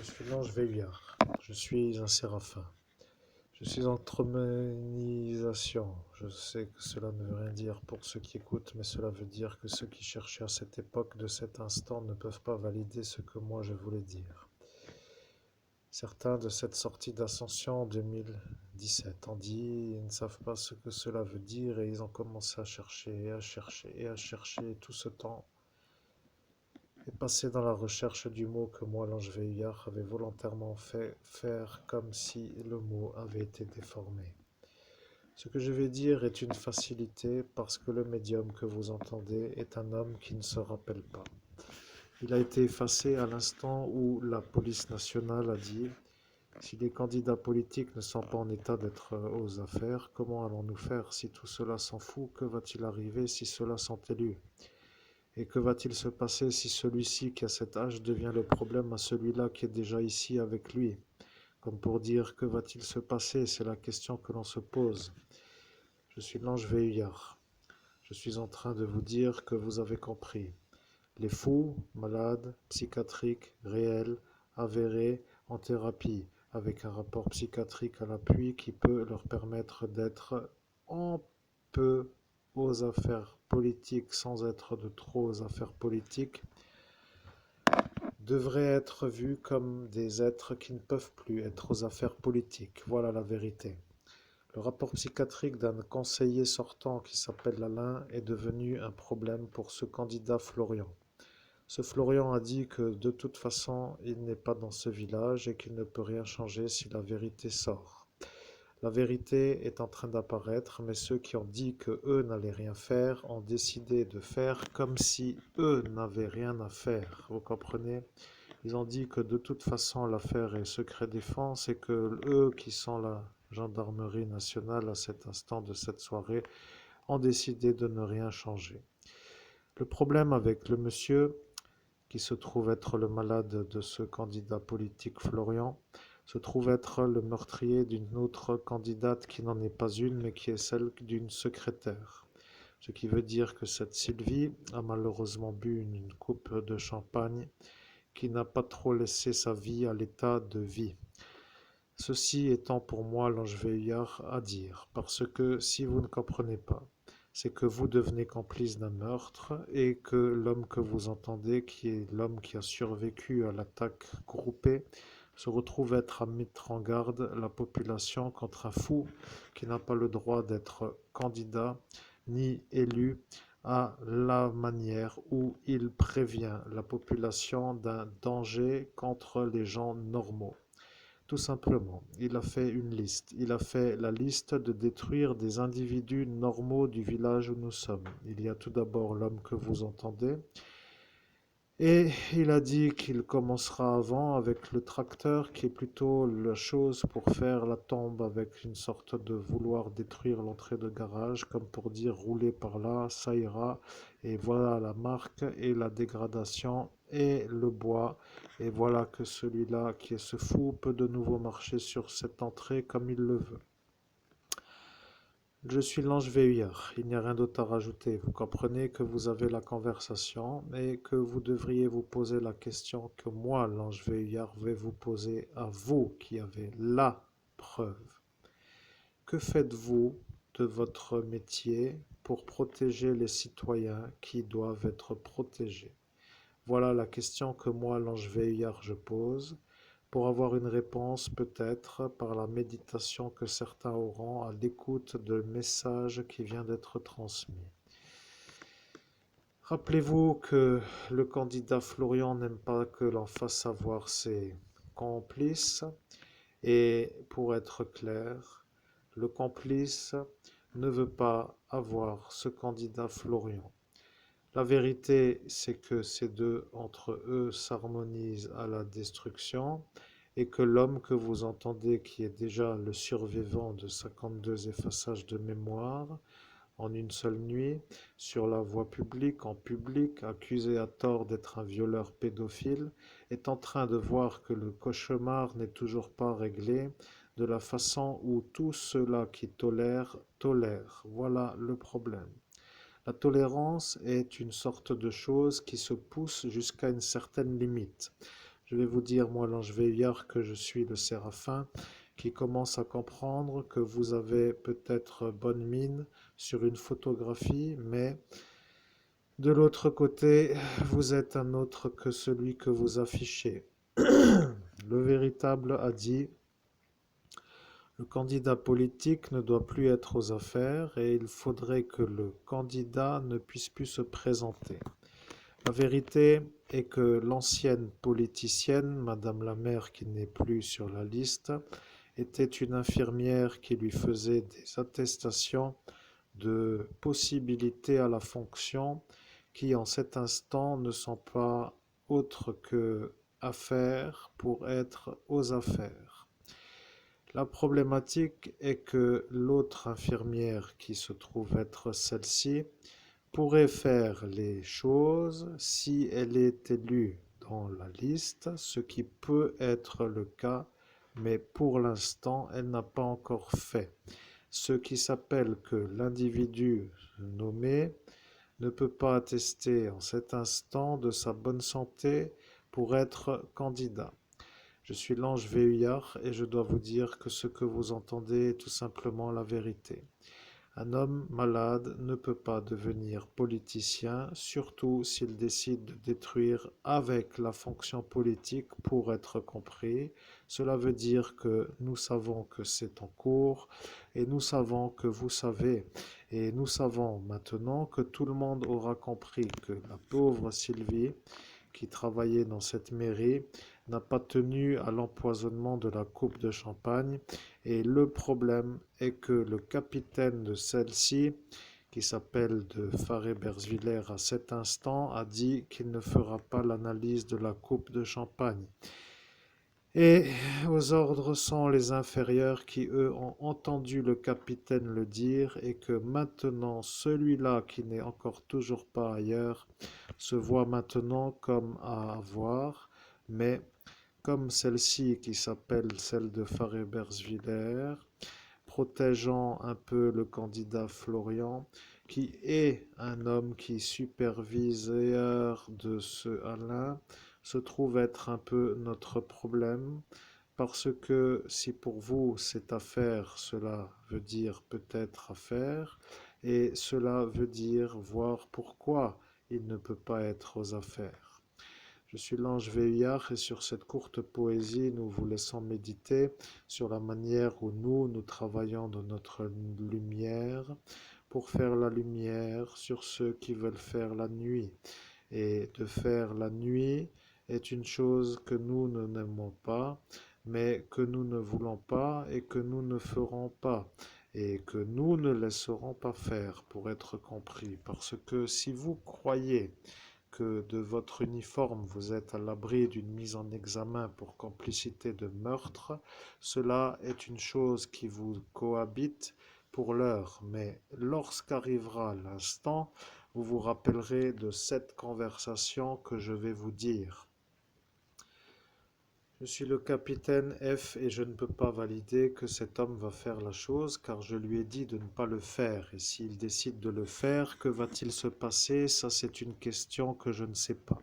Je suis l'ange Veillard. Je suis un séraphin. Je suis en tromonisation. Je sais que cela ne veut rien dire pour ceux qui écoutent, mais cela veut dire que ceux qui cherchaient à cette époque, de cet instant, ne peuvent pas valider ce que moi je voulais dire. Certains de cette sortie d'ascension en 2017 ont dit, ils ne savent pas ce que cela veut dire et ils ont commencé à chercher et à chercher et à chercher. Et tout ce temps est passé dans la recherche du mot que moi, l'ange Veillard, avait volontairement fait faire comme si le mot avait été déformé. Ce que je vais dire est une facilité parce que le médium que vous entendez est un homme qui ne se rappelle pas. Il a été effacé à l'instant où la police nationale a dit « Si les candidats politiques ne sont pas en état d'être aux affaires, comment allons-nous faire si tout cela s'en fout? Que va-t-il arriver si ceux-là sont élus? Et que va-t-il se passer si celui-ci qui a cet âge devient le problème à celui-là qui est déjà ici avec lui? Comme pour dire, que va-t-il se passer? C'est la question que l'on se pose. Je suis l'ange Veillard. Je suis en train de vous dire que vous avez compris. Les fous, malades, psychiatriques, réels, avérés, en thérapie, avec un rapport psychiatrique à l'appui qui peut leur permettre d'être un peu aux affaires politiques sans être de trop aux affaires politiques, devraient être vus comme des êtres qui ne peuvent plus être aux affaires politiques. Voilà la vérité. Le rapport psychiatrique d'un conseiller sortant qui s'appelle Alain est devenu un problème pour ce candidat Florian. Ce Florian a dit que de toute façon, il n'est pas dans ce village et qu'il ne peut rien changer si la vérité sort. La vérité est en train d'apparaître, mais ceux qui ont dit que eux n'allaient rien faire ont décidé de faire comme si eux n'avaient rien à faire. Vous comprenez? Ils ont dit que de toute façon l'affaire est secret défense et que eux qui sont la gendarmerie nationale à cet instant de cette soirée ont décidé de ne rien changer. Le problème avec le monsieur qui se trouve être le malade de ce candidat politique Florian, se trouve être le meurtrier d'une autre candidate qui n'en est pas une, mais qui est celle d'une secrétaire. Ce qui veut dire que cette Sylvie a malheureusement bu une coupe de champagne qui n'a pas trop laissé sa vie à l'état de vie. Ceci étant pour moi l'ange Veillard à dire, parce que si vous ne comprenez pas, c'est que vous devenez complice d'un meurtre et que l'homme que vous entendez, qui est l'homme qui a survécu à l'attaque groupée, se retrouve être à mettre en garde la population contre un fou qui n'a pas le droit d'être candidat ni élu à la manière où il prévient la population d'un danger contre les gens normaux. Tout simplement, il a fait une liste. Il a fait la liste de détruire des individus normaux du village où nous sommes. Il y a tout d'abord l'homme que vous entendez. Et il a dit qu'il commencera avant avec le tracteur, qui est plutôt la chose pour faire la tombe avec une sorte de vouloir détruire l'entrée de garage, comme pour dire rouler par là, ça ira. Et voilà la marque et la dégradation et le bois. Et voilà que celui-là qui est ce fou peut de nouveau marcher sur cette entrée comme il le veut. Je suis l'ange Veillard, il n'y a rien d'autre à rajouter. Vous comprenez que vous avez la conversation et que vous devriez vous poser la question que moi, l'ange Veillard, vais vous poser à vous qui avez la preuve. Que faites-vous de votre métier pour protéger les citoyens qui doivent être protégés? Voilà la question que moi, l'ange Veillard, je pose, pour avoir une réponse peut-être par la méditation que certains auront à l'écoute de message qui vient d'être transmis. Rappelez-vous que le candidat Florian n'aime pas que l'on fasse savoir ses complices, et pour être clair, le complice ne veut pas avoir ce candidat Florian. La vérité, c'est que ces deux entre eux s'harmonisent à la destruction et que l'homme que vous entendez, qui est déjà le survivant de 52 effaçages de mémoire en une seule nuit, sur la voie publique, en public, accusé à tort d'être un violeur pédophile, est en train de voir que le cauchemar n'est toujours pas réglé de la façon où tous ceux-là qui tolèrent, tolèrent. Voilà le problème. La tolérance est une sorte de chose qui se pousse jusqu'à une certaine limite. Je vais vous dire, moi, l'ange Veillard, que je suis le séraphin qui commence à comprendre que vous avez peut-être bonne mine sur une photographie, mais de l'autre côté, vous êtes un autre que celui que vous affichez. Le véritable a dit, le candidat politique ne doit plus être aux affaires et il faudrait que le candidat ne puisse plus se présenter. La vérité est que l'ancienne politicienne, Madame la maire qui n'est plus sur la liste, était une infirmière qui lui faisait des attestations de possibilités à la fonction qui en cet instant ne sont pas autres que affaires pour être aux affaires. La problématique est que l'autre infirmière qui se trouve être celle-ci pourrait faire les choses si elle est élue dans la liste, ce qui peut être le cas, mais pour l'instant, elle n'a pas encore fait. Ce qui s'appelle que l'individu nommé ne peut pas attester en cet instant de sa bonne santé pour être candidat. Je suis l'ange Veillard et je dois vous dire que ce que vous entendez est tout simplement la vérité. Un homme malade ne peut pas devenir politicien, surtout s'il décide de détruire avec la fonction politique pour être compris. Cela veut dire que nous savons que c'est en cours et nous savons que vous savez. Et nous savons maintenant que tout le monde aura compris que la pauvre Sylvie, qui travaillait dans cette mairie, n'a pas tenu à l'empoisonnement de la coupe de champagne. Et le problème est que le capitaine de celle-ci, qui s'appelle de Faré-Bersviller à cet instant, a dit qu'il ne fera pas l'analyse de la coupe de champagne. Et aux ordres sont les inférieurs qui, eux, ont entendu le capitaine le dire et que maintenant, celui-là qui n'est encore toujours pas ailleurs, se voit maintenant comme à avoir, mais comme celle-ci qui s'appelle celle de Faré-Bersviller, protégeant un peu le candidat Florian, qui est un homme qui superviseur de ce Alain, se trouve être un peu notre problème, parce que si pour vous c'est à faire, cela veut dire peut-être à faire, et cela veut dire voir pourquoi il ne peut pas être aux affaires. Je suis l'ange Veillard et sur cette courte poésie, nous vous laissons méditer sur la manière où nous travaillons dans notre lumière pour faire la lumière sur ceux qui veulent faire la nuit. Et de faire la nuit est une chose que nous n'aimons pas, mais que nous ne voulons pas et que nous ne ferons pas et que nous ne laisserons pas faire pour être compris. Parce que si vous croyez que de votre uniforme vous êtes à l'abri d'une mise en examen pour complicité de meurtre, cela est une chose qui vous cohabite pour l'heure, mais lorsqu'arrivera l'instant, vous vous rappellerez de cette conversation que je vais vous dire. Je suis le capitaine F et je ne peux pas valider que cet homme va faire la chose car je lui ai dit de ne pas le faire. Et s'il décide de le faire, que va-t-il se passer? Ça, c'est une question que je ne sais pas.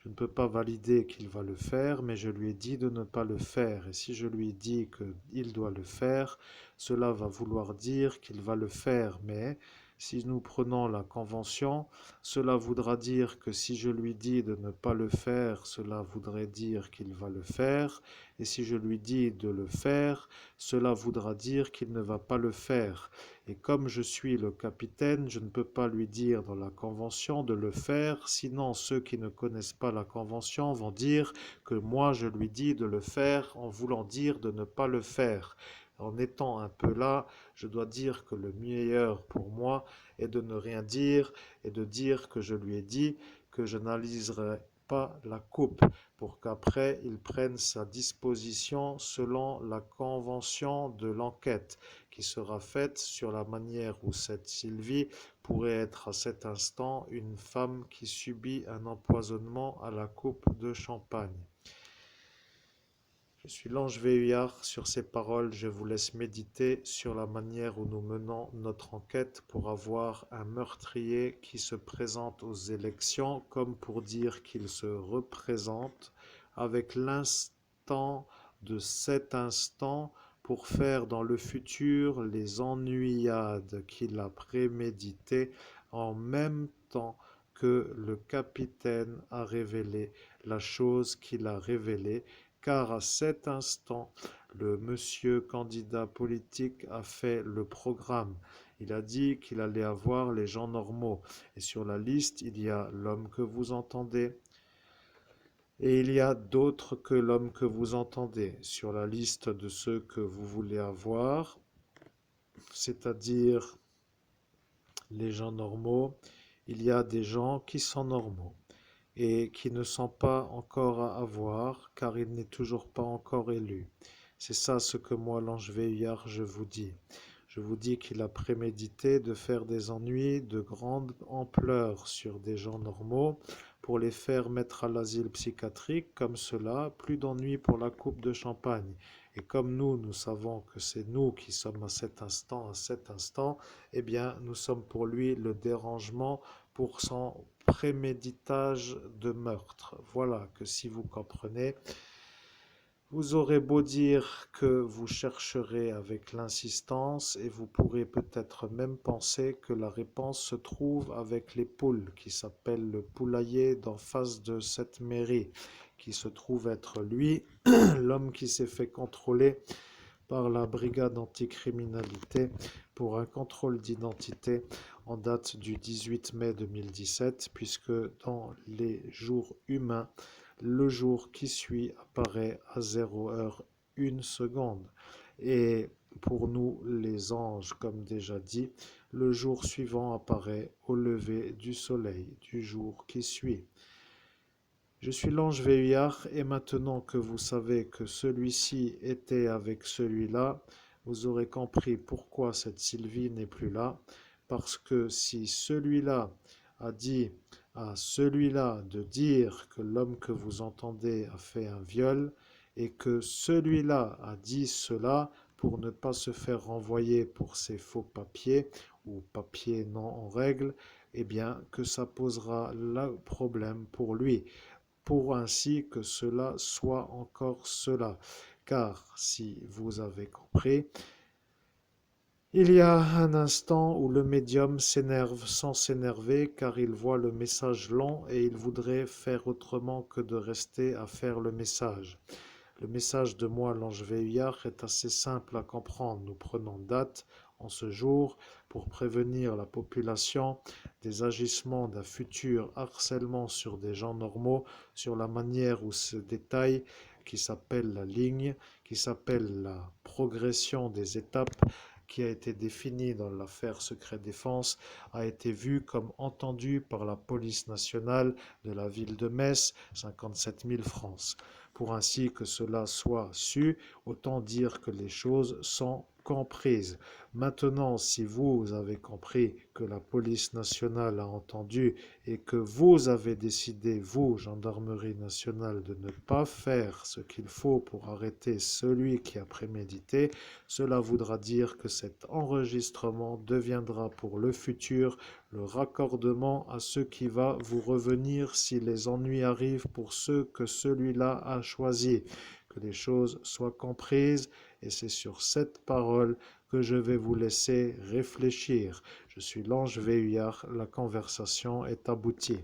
Je ne peux pas valider qu'il va le faire, mais je lui ai dit de ne pas le faire. Et si je lui ai dit qu'il doit le faire, cela va vouloir dire qu'il va le faire. Mais si nous prenons la convention, cela voudra dire que si je lui dis de ne pas le faire, cela voudrait dire qu'il va le faire. Et si je lui dis de le faire, cela voudra dire qu'il ne va pas le faire. Et comme je suis le capitaine, je ne peux pas lui dire dans la convention de le faire, sinon ceux qui ne connaissent pas la convention vont dire que moi je lui dis de le faire en voulant dire de ne pas le faire. En étant un peu là, je dois dire que le meilleur pour moi est de ne rien dire et de dire que je lui ai dit que je n'analyserai pas la coupe pour qu'après il prenne sa disposition selon la convention de l'enquête qui sera faite sur la manière où cette Sylvie pourrait être à cet instant une femme qui subit un empoisonnement à la coupe de champagne. Je suis l'ange Veillard. Sur ces paroles, je vous laisse méditer sur la manière où nous menons notre enquête pour avoir un meurtrier qui se présente aux élections comme pour dire qu'il se représente avec l'instant de cet instant pour faire dans le futur les ennuyades qu'il a préméditées en même temps que le capitaine a révélé la chose qu'il a révélée, car à cet instant, le monsieur candidat politique a fait le programme. Il a dit qu'il allait avoir les gens normaux. Et sur la liste, il y a l'homme que vous entendez, et il y a d'autres que l'homme que vous entendez. Sur la liste de ceux que vous voulez avoir, c'est-à-dire les gens normaux, il y a des gens qui sont normaux et qui ne sont pas encore à avoir, car il n'est toujours pas encore élu. C'est ça ce que moi, l'ange Veillard, je vous dis. Je vous dis qu'il a prémédité de faire des ennuis de grande ampleur sur des gens normaux pour les faire mettre à l'asile psychiatrique, comme cela, plus d'ennuis pour la coupe de champagne. Et comme nous savons que c'est nous qui sommes à cet instant, eh bien, nous sommes pour lui le dérangement pour son préméditage de meurtre. Voilà que si vous comprenez, vous aurez beau dire que vous chercherez avec l'insistance et vous pourrez peut-être même penser que la réponse se trouve avec les poules qui s'appellent le poulailler d'en face de cette mairie, qui se trouve être lui, l'homme qui s'est fait contrôler par la brigade anticriminalité pour un contrôle d'identité en date du 18 mai 2017, puisque dans les jours humains, le jour qui suit apparaît à 0 heure 1 seconde. Et pour nous, les anges, comme déjà dit, le jour suivant apparaît au lever du soleil du jour qui suit. Je suis l'ange Veillard, et maintenant que vous savez que celui-ci était avec celui-là, vous aurez compris pourquoi cette Sylvie n'est plus là, parce que si celui-là a dit à celui-là de dire que l'homme que vous entendez a fait un viol, et que celui-là a dit cela pour ne pas se faire renvoyer pour ses faux papiers, ou papiers non en règle, eh bien que ça posera le problème pour lui, pour ainsi que cela soit encore cela. Car, si vous avez compris, il y a un instant où le médium s'énerve sans s'énerver, car il voit le message long et il voudrait faire autrement que de rester à faire le message. Le message de moi, l'ange Veillard, est assez simple à comprendre. Nous prenons date en ce jour pour prévenir la population des agissements d'un futur harcèlement sur des gens normaux, sur la manière où ce détail qui s'appelle la ligne, qui s'appelle la progression des étapes, qui a été défini dans l'affaire Secret Défense, a été vu comme entendu par la police nationale de la ville de Metz, 57 000 francs. Pour ainsi que cela soit su, autant dire que les choses sont comprises. Maintenant, si vous avez compris que la police nationale a entendu et que vous avez décidé, vous, gendarmerie nationale, de ne pas faire ce qu'il faut pour arrêter celui qui a prémédité, cela voudra dire que cet enregistrement deviendra pour le futur le raccordement à ce qui va vous revenir si les ennuis arrivent pour ceux que celui-là a choisis. Que les choses soient comprises, et c'est sur cette parole que je vais vous laisser réfléchir. Je suis l'ange Veillard, la conversation est aboutie.